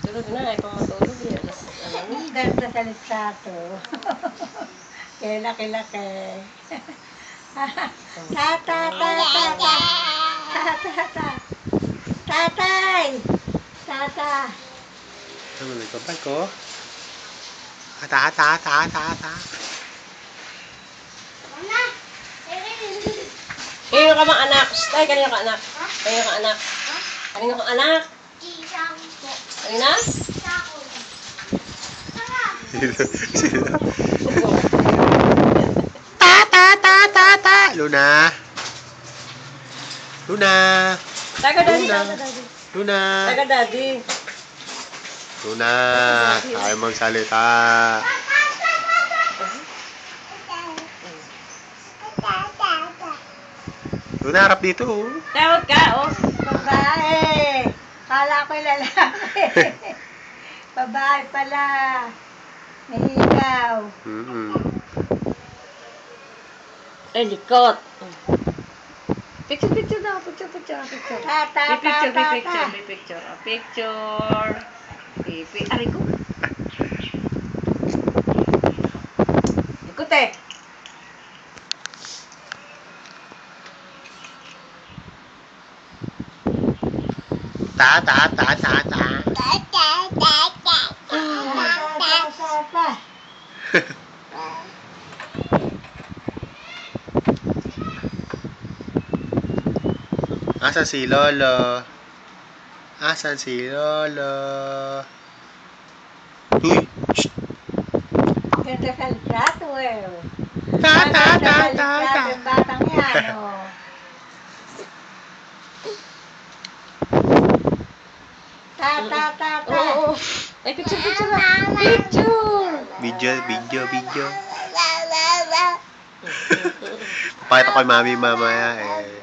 Tulog na, ikaw matulog eh. Ang ganda sa litrato. Kaya laki-laki. Tata, tata, tata. Tata, tatay. Tata. Ano na ito? Bag ko? Ata, ata, ata, ata, ata. Kanino ka bang anak? Ay, kanino ka anak? Kanino ka anak? Kanino ka anak? Kanina? Sino? Ta, ta, ta, ta, ta. Luna. Luna. Taga daddy, Luna. taga daddy. Luna. Taga daddy. Luna. Ayaw magsalita. Luna, harap dito. Oh. Tawag ka, oh. Babae. Kala ko'y lalaki. Babae pala. Nahigaw. Ay, likot. Picture, picture daw. Picture, picture, picture. Tata, May picture, may tata, picture, may picture. Oh, picture. Aray ko. Likot eh. Ta, ta, ta, ta, ta. tata. Asan si Lolo? Asan si Lolo? Uy! Shh! Ganda sa litrato eh. Ta, ta, ta, Ganda sa ta, ta. litrato yung batang yan, oh. Tata, tata. Oo. Ay, picture, picture na. Picture. Video. Papakita ko kay mami mamaya eh.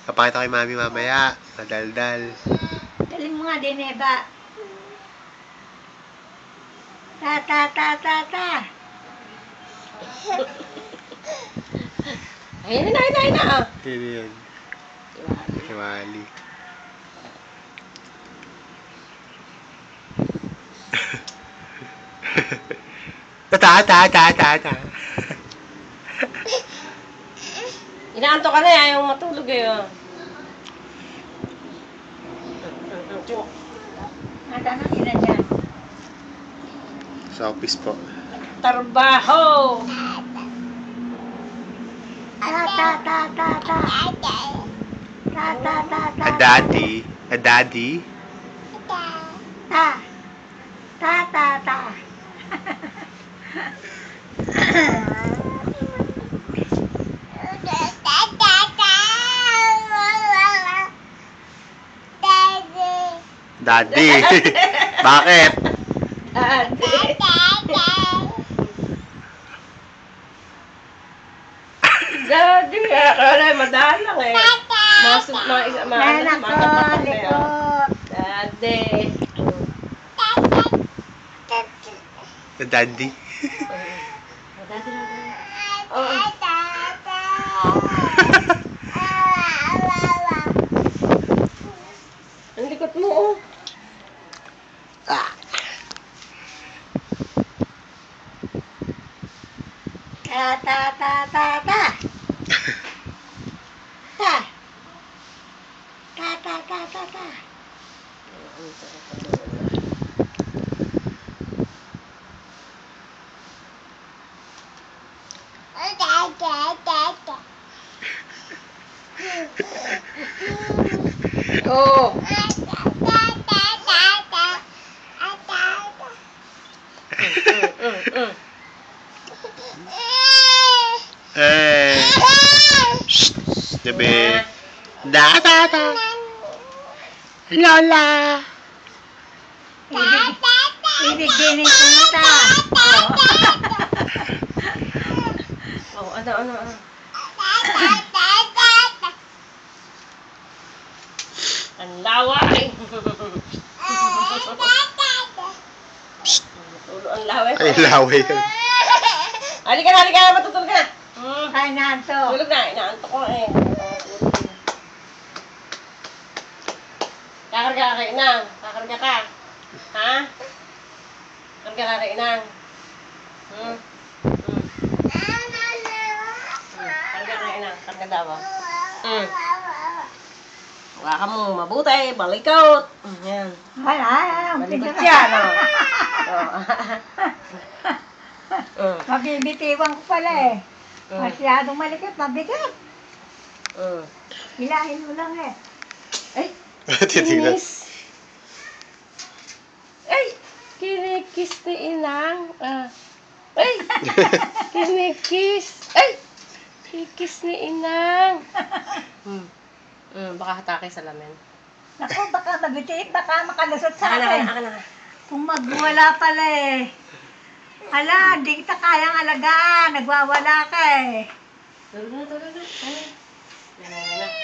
Papakita ko kay mami mamaya. Madaldal. Dali mo nga din eh ba? Tata, tata, tata. Ayun na, ayun na. Ah. Yun yun. Hiwali. Ta. Inaanto ka na eh. Ayaw matulog eh. Oh. Nasaan ang ina dyan? Sa office po. Trabaho. Tata, tata, tata. Tata, tata. A daddy. Ta. Tata, tata. Daddy. Bakit? Daddy. Akala madalang eh. Masok na isa. Nanak ko, likot. Daddy. The daddy. Daddy na. Oo. Ang likot mo oh. Tata, tata, tata. Ta. Tata, tata, tata. Oh. Eh. Shh. Gabi. Da. Lola. Ibig din ito na ta. Oh, ano. Ang laway. Tulo ang laway. Ay, laway. Halika na, matutulog ka na. Kaya nanto. Tulog na, inaantok ko eh. Kakarga ka na, kakarga ka. Ha? Ang kakainang. Hmm? Hmm. Ang kakainang. Karga daw. Hmm. Wala ka mong mabuti. Balikot. Yan. Ay, Balikot yan. Oh. Mabibitiwan ko pala eh. Masyadong malikot, mabigat. Hilahin mo lang eh. Ay! Titignan. Kinis! Ay! Kinikis ni Inang. Ay! Kinikis! Ay! Kinikis ni Inang. Baka hatake sa lamin. Naku, baka mabitiit, baka makalusot sa Aka na, akin. aka na. Kung magwala pala eh. Hala, hindi kita kayang alagaan. Nagwawala ka eh. Tulog na, tulog na. Yan na.